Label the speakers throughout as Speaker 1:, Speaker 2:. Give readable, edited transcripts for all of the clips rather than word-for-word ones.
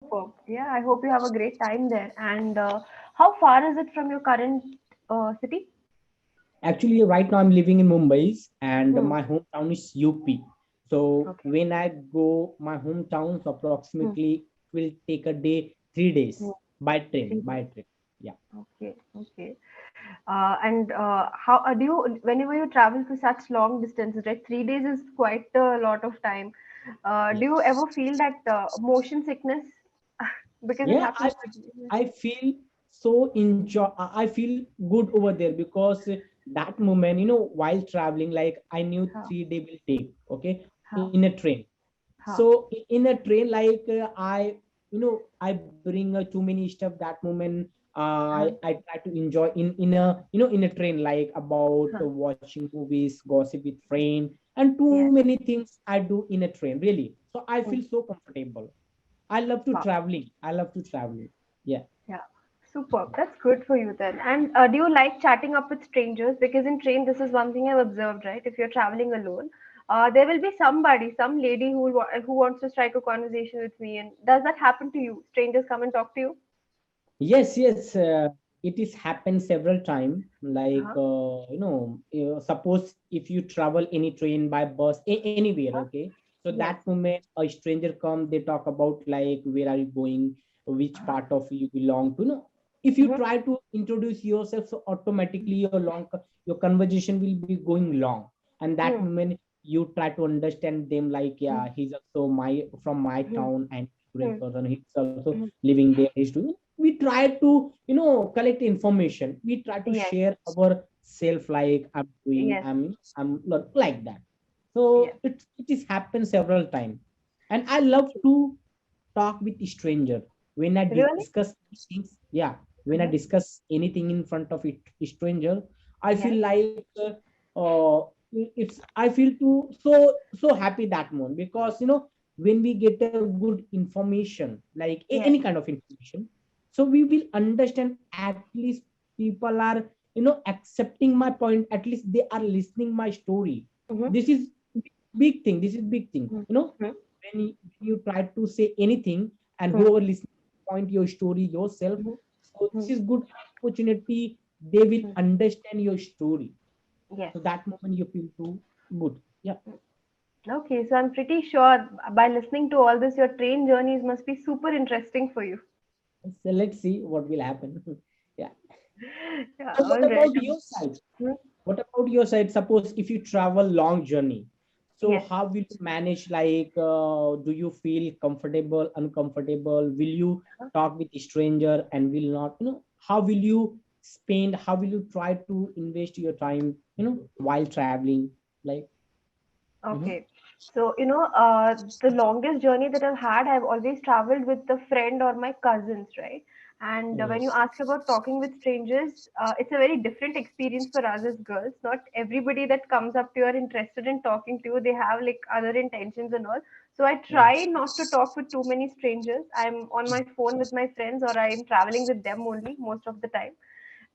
Speaker 1: Superb. Yeah, I hope you have a great time there. And how far is it from your current city?
Speaker 2: Actually, right now I'm living in Mumbai and
Speaker 1: Hmm.
Speaker 2: my hometown is UP. So
Speaker 1: Okay.
Speaker 2: when I go my hometown, so
Speaker 1: Hmm.
Speaker 2: approximately it will take a day, 3 days
Speaker 1: Hmm.
Speaker 2: by train,
Speaker 1: 3 days.
Speaker 2: by train. Yeah.
Speaker 1: Okay. Okay. And how do you, whenever you travel for such long distances, right? 3 days is quite a lot of time. Do you
Speaker 2: Yes.
Speaker 1: ever feel that motion sickness? Because it
Speaker 2: Yeah,
Speaker 1: happens.
Speaker 2: I feel so enjoy. I feel good over there because that moment, while traveling, like I knew
Speaker 1: Huh,
Speaker 2: 3 day will take. Okay,
Speaker 1: huh,
Speaker 2: in a train.
Speaker 1: huh,
Speaker 2: So in a train, like I bring too many stuff that moment.
Speaker 1: huh,
Speaker 2: I try to enjoy in a in a train, like about
Speaker 1: huh.
Speaker 2: watching movies, gossip with friend, and too
Speaker 1: Yes.
Speaker 2: many things I do in a train. Really, so I
Speaker 1: Hmm.
Speaker 2: feel so comfortable. I love to
Speaker 1: Wow.
Speaker 2: traveling. I love to traveling. Yeah.
Speaker 1: Yeah. Superb. That's good for you then. And do you like chatting up with strangers? Because in train, this is one thing I've observed, right? If you're traveling alone, there will be somebody, some lady who wants to strike a conversation with me. And does that happen to you? Strangers come and talk to you?
Speaker 2: Yes, yes. It is happened several times. Like
Speaker 1: Uh-huh.
Speaker 2: suppose if you travel any train by bus anywhere,
Speaker 1: Uh-huh.
Speaker 2: okay. So
Speaker 1: Yes.
Speaker 2: that moment a stranger come, they talk about like where are you going, which
Speaker 1: Uh-huh.
Speaker 2: part of you belong to. If you
Speaker 1: Mhm.
Speaker 2: try to introduce yourself, so automatically your conversation will be going long. And that
Speaker 1: Mm,
Speaker 2: moment you try to understand them, like
Speaker 1: mm,
Speaker 2: yeah, he's also my from my
Speaker 1: mm,
Speaker 2: town and great
Speaker 1: mm,
Speaker 2: person. He's also
Speaker 1: mm.
Speaker 2: living there. He's doing, we try to collect information, we try to
Speaker 1: Yes.
Speaker 2: share our self, like I'm doing,
Speaker 1: Yes.
Speaker 2: I'm not like that. So
Speaker 1: Yes.
Speaker 2: it is happened several times. And I love
Speaker 1: Okay.
Speaker 2: to talk with stranger when I
Speaker 1: Really?
Speaker 2: discuss things. Yeah, when I
Speaker 1: Mhm.
Speaker 2: discuss anything in front of it stranger, I feel
Speaker 1: Yes.
Speaker 2: like I feel too so happy that moment, because when we get a good information, like any
Speaker 1: Yes.
Speaker 2: kind of information, so we will understand at least people are accepting my point, at least they are listening my story.
Speaker 1: Mhm.
Speaker 2: This is big thing, this is big thing,
Speaker 1: Mhm. Mhm.
Speaker 2: when you try to say anything, and
Speaker 1: Mhm.
Speaker 2: whoever listen point your story yourself,
Speaker 1: Mhm.
Speaker 2: so this
Speaker 1: Mhm.
Speaker 2: is good opportunity, they will
Speaker 1: Mhm.
Speaker 2: understand your story.
Speaker 1: Yes.
Speaker 2: So that moment you feel too good. Yeah.
Speaker 1: Mm. Okay, so I'm pretty sure by listening to all this, your train journeys must be super interesting for you.
Speaker 2: So let's see what will happen. Yeah.
Speaker 1: Yeah,
Speaker 2: So
Speaker 1: all
Speaker 2: what
Speaker 1: right.
Speaker 2: about your side?
Speaker 1: Hmm.
Speaker 2: What about your side? Suppose if you travel long journey, so
Speaker 1: Yes.
Speaker 2: how will you manage? Like, do you feel comfortable, uncomfortable? Will you
Speaker 1: Huh?
Speaker 2: talk with a stranger and will not? How will you spend? How will you try to invest your time? While traveling, like. Mhm.
Speaker 1: Okay. So, the longest journey that I've had, I've always traveled with a friend or my cousins, right? And when you
Speaker 2: Yes.
Speaker 1: ask about talking with strangers, it's a very different experience for us as girls. Not everybody that comes up to you are interested in talking to you. They have like other intentions and all. So I try
Speaker 2: Yes.
Speaker 1: not to talk with too many strangers. I'm on my phone with my friends or I'm traveling with them only most of the time.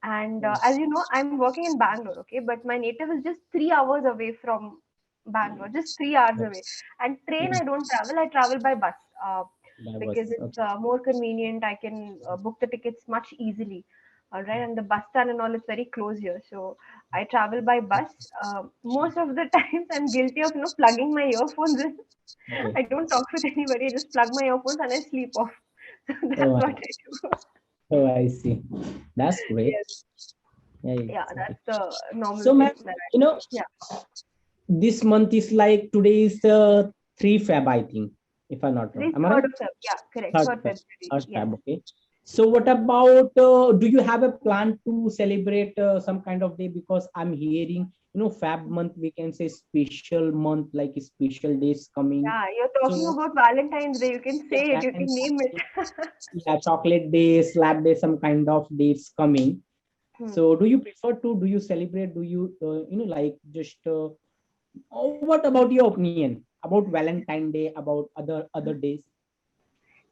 Speaker 1: And as
Speaker 2: Yes.
Speaker 1: you know, I'm working in Bangalore, okay, but my native is just 3 hours away from Bangalore, just 3 hours away.
Speaker 2: Yes.
Speaker 1: And train, I
Speaker 2: Mm.
Speaker 1: don't travel, I travel by bus
Speaker 2: That
Speaker 1: because
Speaker 2: was
Speaker 1: it's
Speaker 2: okay.
Speaker 1: more convenient. I can book the tickets much easily. All right, and the bus stand and all is very close here. So I travel by bus. Most of the times, I'm guilty of plugging my earphones in.
Speaker 2: Okay.
Speaker 1: I don't talk with anybody. I just plug my earphones and I sleep off. So
Speaker 2: Oh,
Speaker 1: that's what I do.
Speaker 2: I see. That's great.
Speaker 1: Yes.
Speaker 2: Yeah,
Speaker 1: Yeah,
Speaker 2: it's okay.
Speaker 1: that's the normal
Speaker 2: So, ma'am,
Speaker 1: thing that I
Speaker 2: you
Speaker 1: do.
Speaker 2: know,
Speaker 1: Yeah.
Speaker 2: this month is like today is 3 Feb, I think, if I'm not wrong.
Speaker 1: Today's
Speaker 2: Am I right?
Speaker 1: 3rd of Feb. Yeah, correct.
Speaker 2: Third
Speaker 1: 3rd
Speaker 2: Feb.
Speaker 1: February.
Speaker 2: Third
Speaker 1: Yes.
Speaker 2: Feb. Okay. So, what about? Do you have a plan to celebrate some kind of day? Because I'm hearing, Feb month we can say special month, like special days coming.
Speaker 1: Yeah, you're talking
Speaker 2: So,
Speaker 1: about Valentine's Day. You can
Speaker 2: yeah,
Speaker 1: say it, you can name it.
Speaker 2: yeah, chocolate day, slab day, some kind of dates coming.
Speaker 1: Hmm.
Speaker 2: So, do you prefer to? Do you celebrate? Do you, like just? What about your opinion about Valentine Day? About other days?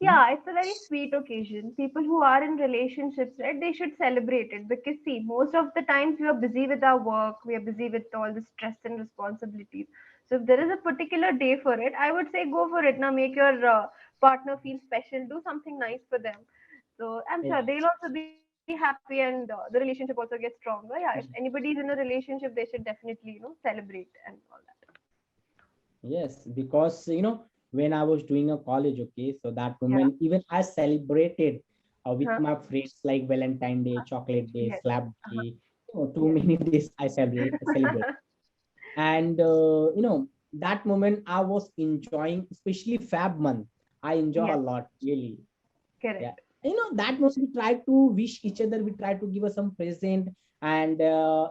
Speaker 2: Mhm.
Speaker 1: Yeah, it's a very sweet occasion. People who are in relationships, right, they should celebrate it because, see, most of the times we are busy with our work, we are busy with all the stress and responsibilities. So, if there is a particular day for it, I would say go for it. Now, make your partner feel special, do something nice for them. So I'm sure
Speaker 2: Right.
Speaker 1: they'll also be happy, and the relationship also gets stronger. Yeah, if anybody's in a relationship, they should definitely, celebrate and all that.
Speaker 2: Yes, because when I was doing a college, okay, so that
Speaker 1: Yeah.
Speaker 2: moment even I celebrated with
Speaker 1: Huh?
Speaker 2: my friends like Valentine Day, Chocolate Day,
Speaker 1: Yes.
Speaker 2: Slap
Speaker 1: Uh-huh.
Speaker 2: Day, too
Speaker 1: Yes.
Speaker 2: many days I celebrate, and that moment I was enjoying, especially Fab month. I enjoy a
Speaker 1: Yes.
Speaker 2: lot, really. Yeah,
Speaker 1: Correct.
Speaker 2: that moment we try to wish each other, we try to give us some present, and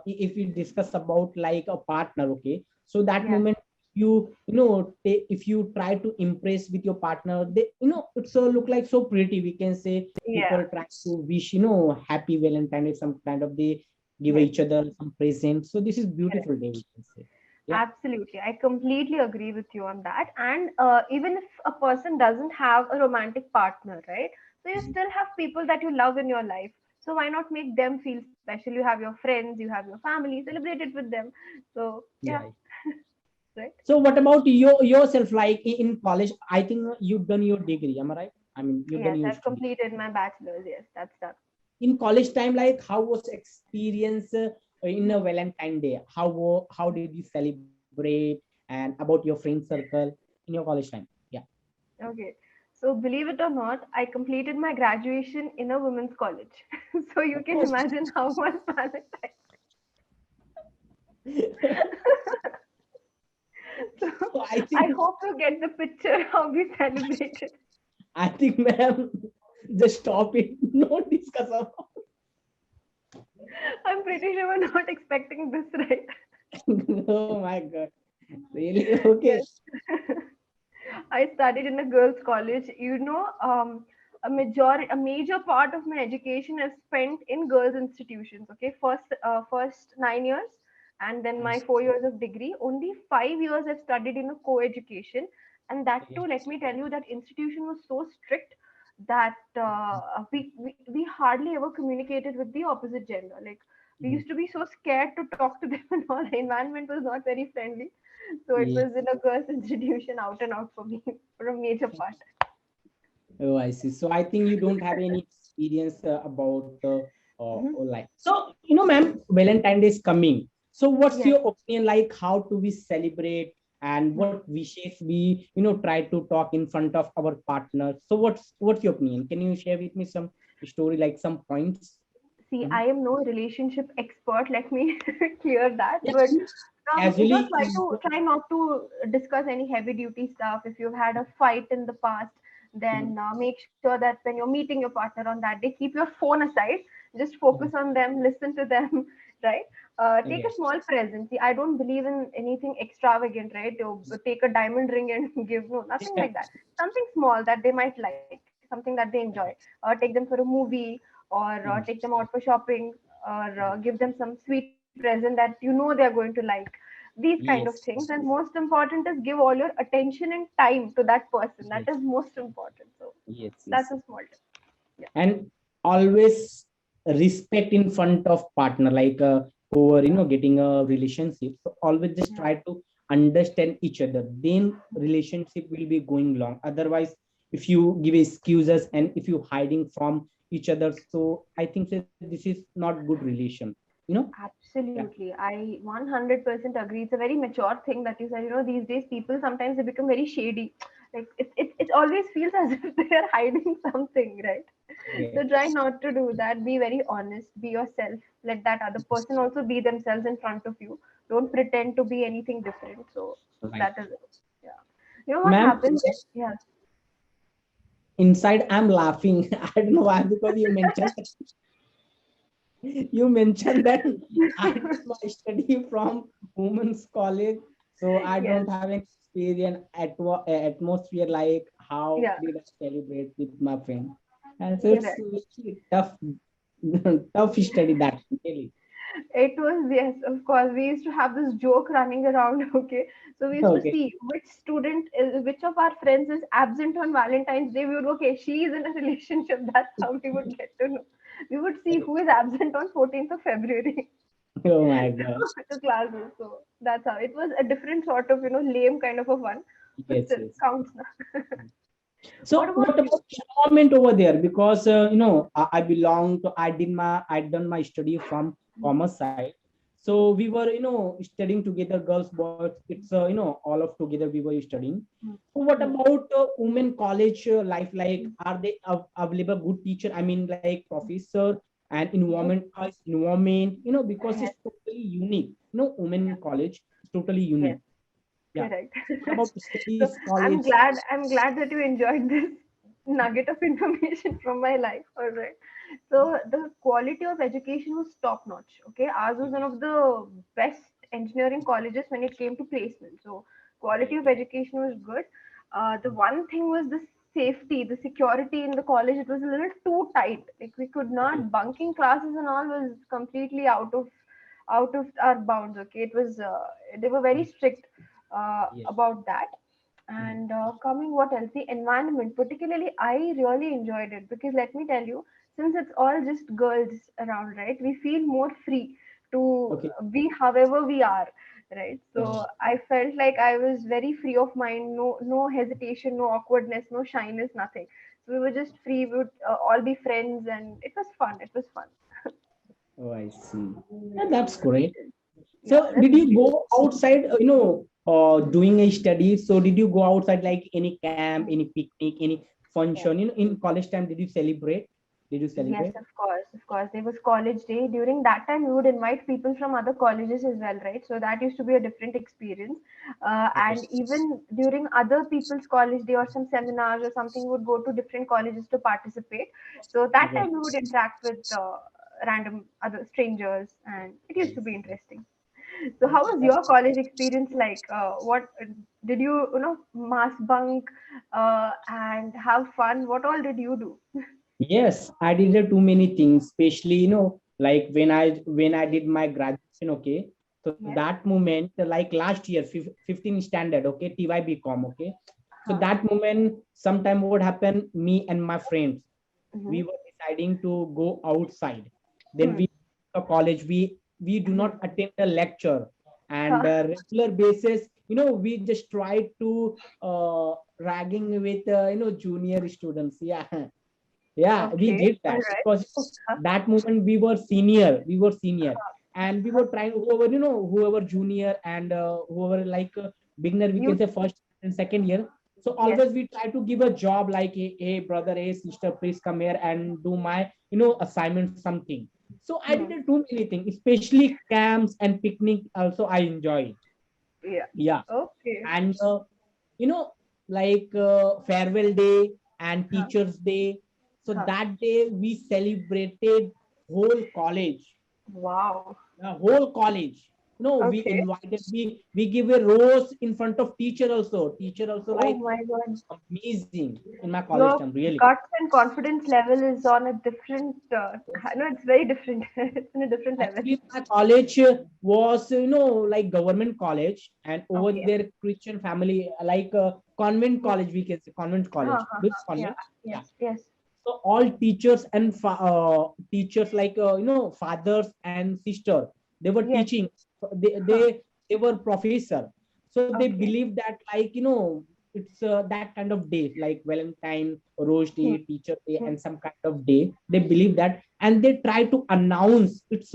Speaker 2: if we discuss about like a partner, okay, so that
Speaker 1: Yeah.
Speaker 2: moment if you try to impress with your partner, they it's so look like so pretty, we can say.
Speaker 1: Yeah.
Speaker 2: People try to wish happy Valentine Day, some kind of they give
Speaker 1: Yes.
Speaker 2: each other some present, so this is beautiful
Speaker 1: Correct.
Speaker 2: day, we can say. Yeah.
Speaker 1: Absolutely. I completely agree with you on that. And even if a person doesn't have a romantic partner, right? So you still have people that you love in your life. So why not make them feel special? You have your friends, you have your family, celebrate it with them. So yeah,
Speaker 2: Yeah.
Speaker 1: right.
Speaker 2: So what about yourself, like in college? I think you've done your degree, am I right? I mean, you've done
Speaker 1: Yes,
Speaker 2: your
Speaker 1: I've
Speaker 2: study
Speaker 1: completed my bachelor's. Yes, that's done.
Speaker 2: in college time. Like, how was experience in a Valentine Day? How did you celebrate, and about your friend circle in your college time? Yeah.
Speaker 1: Okay. So believe it or not, I completed my graduation in a women's college. So you can
Speaker 2: Oh.
Speaker 1: imagine how much Valentine. So
Speaker 2: So I
Speaker 1: I
Speaker 2: think
Speaker 1: hope you get the picture how we celebrated.
Speaker 2: ma'am, just stop it. Don't discuss about.
Speaker 1: I'm pretty sure we're not expecting this, right?
Speaker 2: Oh my god. Really? Okay.
Speaker 1: Yes. I studied in a girls' college. A major part of my education is spent in girls' institutions. Okay, first 9 years, and then my 4 years of degree. Only 5 years I've studied in a co-education, and that too, let me tell you, that institution was so strict that we hardly ever communicated with the opposite gender. Like we used to be so scared to talk to them, and all. The environment was not very friendly, so it
Speaker 2: Yes.
Speaker 1: was in a girls' institution out and out for me for a major part.
Speaker 2: Oh, I see. So I think you don't have any experience about
Speaker 1: Hmm.
Speaker 2: like. So ma'am, Valentine Day is coming. So what's
Speaker 1: Yes.
Speaker 2: your opinion? Like, how do we celebrate, and
Speaker 1: Hmm.
Speaker 2: what wishes we try to talk in front of our partner? So what's your opinion? Can you share with me some story, like some points?
Speaker 1: See,
Speaker 2: Mhm.
Speaker 1: I am no relationship expert. Let me clear that.
Speaker 2: Yeah,
Speaker 1: But just
Speaker 2: casually.
Speaker 1: try not to discuss any heavy duty stuff. If you've had a fight in the past, then make sure that when you're meeting your partner on that day, keep your phone aside. Just focus on them, listen to them, right? Take a
Speaker 2: Yes.
Speaker 1: small present. See, I don't believe in anything extravagant, right? You take a diamond ring and give, no, nothing like that. Something small that they might like, something that they enjoy. Take them for a movie, or take them out for shopping, or give them some sweet present that you know they are going to like. These kind of things.
Speaker 2: Yes.
Speaker 1: And most important is give all your attention and time to that person. That is
Speaker 2: Yes.
Speaker 1: most important. So
Speaker 2: Yes.
Speaker 1: that's
Speaker 2: Yes.
Speaker 1: a small tip. Yeah.
Speaker 2: And always respect in front of partner, like over getting a relationship, so always just
Speaker 1: Yeah.
Speaker 2: try to understand each other, then relationship will be going long. Otherwise, if you give excuses and if you hiding from each other, so I think that this is not good relation you know yeah.
Speaker 1: Absolutely. I 100% agree. It's a very mature thing that you said. These days people sometimes they become very shady. Like it always feels as if they are hiding something, right? So try
Speaker 2: Yes.
Speaker 1: not to do that. Be very honest. Be yourself. Let that other person also be themselves in front of you. Don't pretend to be anything different. So
Speaker 2: Right.
Speaker 1: that is it. Yeah. You know what
Speaker 2: Ma'am,
Speaker 1: happens? Yeah.
Speaker 2: inside I'm laughing. I don't know why, because you mentioned that I did my study from women's college, so I
Speaker 1: Yes.
Speaker 2: don't have an experience atmosphere like how
Speaker 1: Yeah.
Speaker 2: did I celebrate with my friend, and so it's
Speaker 1: Correct.
Speaker 2: really tough, tough study that really.
Speaker 1: It was, yes, of course. We used to have this joke running around. Okay, so we used to
Speaker 2: Okay.
Speaker 1: see which of our friends is absent on Valentine's Day. We would, okay, she is in a relationship. That's how we would get to know. We would see who is absent on 14th of February
Speaker 2: Oh my god.
Speaker 1: to classes. So that's how it was, a different sort of lame kind of a fun, but
Speaker 2: Yes,
Speaker 1: still
Speaker 2: yes.
Speaker 1: counts now. What
Speaker 2: So
Speaker 1: about
Speaker 2: what
Speaker 1: you?
Speaker 2: about environment over there? Because I belong to I done my study from commerce side. So we were studying together, girls, boys. It's all of together we were studying. So what
Speaker 1: Hmm.
Speaker 2: about women college life? Like, are they available good teacher? I mean, like professor and
Speaker 1: Yes,
Speaker 2: environment. Because
Speaker 1: yes,
Speaker 2: it's totally unique. Women college is totally
Speaker 1: yes,
Speaker 2: unique. Yeah.
Speaker 1: correct.
Speaker 2: What about
Speaker 1: So
Speaker 2: studies,
Speaker 1: I'm
Speaker 2: college?
Speaker 1: glad I'm glad that you enjoyed this nugget of information from my life. All right. So the quality of education was top notch. Okay, ours was one of the best engineering colleges when it came to placement. So quality
Speaker 2: Right.
Speaker 1: of education was good. The one thing was the safety, the security in the college. It was a little too tight. Like we could
Speaker 2: Right.
Speaker 1: not bunking classes and all was completely out of our bounds. Okay, it was they were very strict
Speaker 2: Yes.
Speaker 1: about that.
Speaker 2: Mhm.
Speaker 1: And coming what else? The environment, particularly, I really enjoyed it because let me tell you, since it's all just girls around, right? We feel more free to
Speaker 2: Okay.
Speaker 1: be however we are, right?
Speaker 2: Yes.
Speaker 1: So I felt like I was very free of mind, no hesitation, no awkwardness, no shyness, nothing. So we were just free. We would all be friends, and it was fun. It was fun.
Speaker 2: Oh, I see. Yeah, that's great.
Speaker 1: Yeah,
Speaker 2: So,
Speaker 1: that's
Speaker 2: did you
Speaker 1: great.
Speaker 2: go outside, doing a study? So, did you go outside like any camp, any picnic, any function? In college time, did you celebrate? Did you
Speaker 1: Yes,
Speaker 2: celebrate?
Speaker 1: of course, of course. There was college day. During that time, we would invite people from other colleges as well, right? So that used to be a different experience. And
Speaker 2: Yes.
Speaker 1: even during other people's college day or some seminars or something, we would go to different colleges to participate. So that
Speaker 2: Okay.
Speaker 1: time, we would interact with random other strangers, and it used to be interesting. So, how
Speaker 2: Okay,
Speaker 1: was
Speaker 2: that's
Speaker 1: your college experience like? What did you, mass bunk and have fun? What all did you do?
Speaker 2: yes, I did too many things, especially like when I did my graduation. Okay, so
Speaker 1: Yes.
Speaker 2: that moment, like last year, 15 standard. Okay, TYB.com. Okay, so
Speaker 1: Huh.
Speaker 2: that moment, sometime what happened, me and my friends, we
Speaker 1: Mm-hmm.
Speaker 2: were deciding to go outside. Then
Speaker 1: Hmm.
Speaker 2: we a college. We do
Speaker 1: Hmm.
Speaker 2: not attend a lecture, and
Speaker 1: Huh.
Speaker 2: regular basis. We just try to ragging with junior students. Yeah. Yeah, we
Speaker 1: Okay.
Speaker 2: did
Speaker 1: All
Speaker 2: that
Speaker 1: right.
Speaker 2: because
Speaker 1: Huh.
Speaker 2: that moment we were senior, and we were trying whoever junior and whoever like beginner, we can
Speaker 1: You.
Speaker 2: say first and second year. So
Speaker 1: Yes.
Speaker 2: always we try to give a job like, hey brother, hey sister, please come here and do my assignment something. So I
Speaker 1: Hmm.
Speaker 2: did too many things, especially camps and picnic also I enjoy.
Speaker 1: Yeah.
Speaker 2: Yeah.
Speaker 1: Okay.
Speaker 2: And you know like farewell day and
Speaker 1: Huh.
Speaker 2: teachers day, so
Speaker 1: Huh.
Speaker 2: that day we celebrated whole college.
Speaker 1: Wow.
Speaker 2: The whole college, we
Speaker 1: Okay.
Speaker 2: invited, we give a rose in front of teacher also
Speaker 1: Oh
Speaker 2: like
Speaker 1: my God.
Speaker 2: amazing in my college time,
Speaker 1: Your
Speaker 2: really.
Speaker 1: guts and confidence level is on a different. No, it's very different. It's in a different level.
Speaker 2: Actually, my college was, like government college, and over
Speaker 1: Okay.
Speaker 2: there, Christian family, like convent
Speaker 1: Hmm.
Speaker 2: college, we can say convent
Speaker 1: Huh,
Speaker 2: college.
Speaker 1: huh,
Speaker 2: This
Speaker 1: huh. Yeah.
Speaker 2: convent, yeah.
Speaker 1: Yes. Yes.
Speaker 2: So all teachers and teachers, like fathers and sister, they were
Speaker 1: Yes.
Speaker 2: teaching. They
Speaker 1: Huh.
Speaker 2: they they were professor. So they
Speaker 1: Okay.
Speaker 2: believe that, like, it's that kind of day, like Valentine, Rose
Speaker 1: Hmm.
Speaker 2: Day, Teacher Day,
Speaker 1: Hmm.
Speaker 2: and some kind of day. They believe that, and they try to announce. It's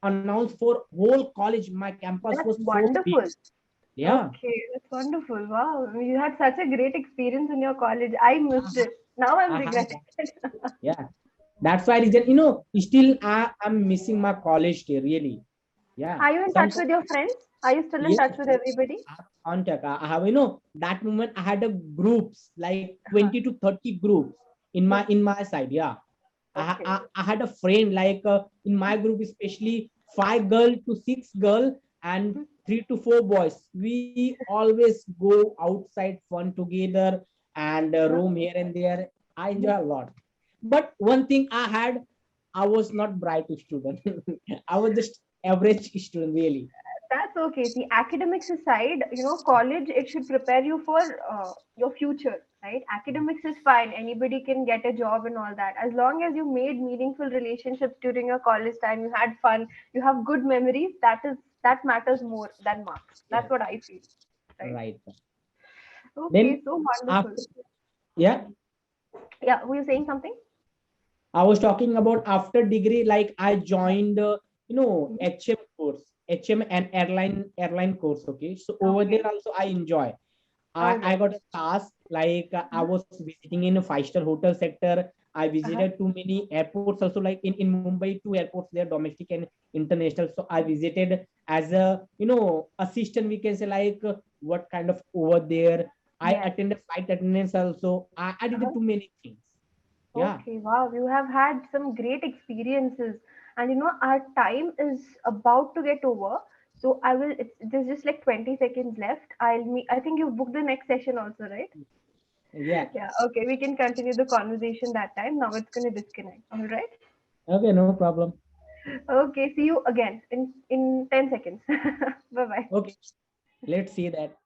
Speaker 2: announce for whole college. My campus
Speaker 1: That's
Speaker 2: was so big.
Speaker 1: wonderful.
Speaker 2: Yeah.
Speaker 1: Okay, that's wonderful. Wow, you had such a great experience in your college. I missed it. Now I'm
Speaker 2: I have
Speaker 1: regretting
Speaker 2: that.
Speaker 1: it.
Speaker 2: Yeah. That's why reason, still I'm missing my college day, really. Yeah.
Speaker 1: Are you in touch
Speaker 2: Sometimes,
Speaker 1: with your friends? Are you still in
Speaker 2: yes,
Speaker 1: touch with everybody?
Speaker 2: I have contact. I have, that moment I had a groups like
Speaker 1: Huh.
Speaker 2: 20 to 30 groups in my
Speaker 1: Hmm.
Speaker 2: in my side. Yeah.
Speaker 1: Okay.
Speaker 2: I had a friend like in my group, especially 5 girl to 6 girl and
Speaker 1: Hmm.
Speaker 2: 3 to 4 boys. We always go outside fun together and
Speaker 1: Huh.
Speaker 2: roam here and there. I enjoy a lot. But one thing I had, I was not bright student. I was just average student, really.
Speaker 1: That's okay. See, academics aside, college, it should prepare you for your future, right? Academics is fine. Anybody can get a job and all that. As long as you made meaningful relationships during your college time, you had fun, you have good memories, that matters more than marks.
Speaker 2: Yeah,
Speaker 1: That's what I feel, right?
Speaker 2: right.
Speaker 1: Okay,
Speaker 2: Then
Speaker 1: so wonderful.
Speaker 2: after, Yeah,
Speaker 1: Yeah, were you saying something?
Speaker 2: I was talking about after degree, like I joined,
Speaker 1: Mhm.
Speaker 2: HM course, HM and airline course. Okay, so over
Speaker 1: Okay.
Speaker 2: there also I enjoy. I
Speaker 1: Okay.
Speaker 2: got a task like I was visiting in a five-star hotel sector. I
Speaker 1: Uh-huh.
Speaker 2: visited too many airports also, like in Mumbai, two airports there, domestic and international. So I visited as a assistant. We can say like what kind of over there. I
Speaker 1: Yes.
Speaker 2: attended flight attendance also. I did
Speaker 1: Uh-huh.
Speaker 2: too many things. Yeah.
Speaker 1: Okay, wow, you have had some great experiences. And our time is about to get over. So there's just like 20 seconds left. I think you booked the next session also, right?
Speaker 2: Yeah.
Speaker 1: Yeah, okay, we can continue the conversation that time. Now it's going to disconnect. All right.
Speaker 2: Okay, no problem.
Speaker 1: Okay, see you again in 10 seconds. Bye bye.
Speaker 2: Okay, let's see that.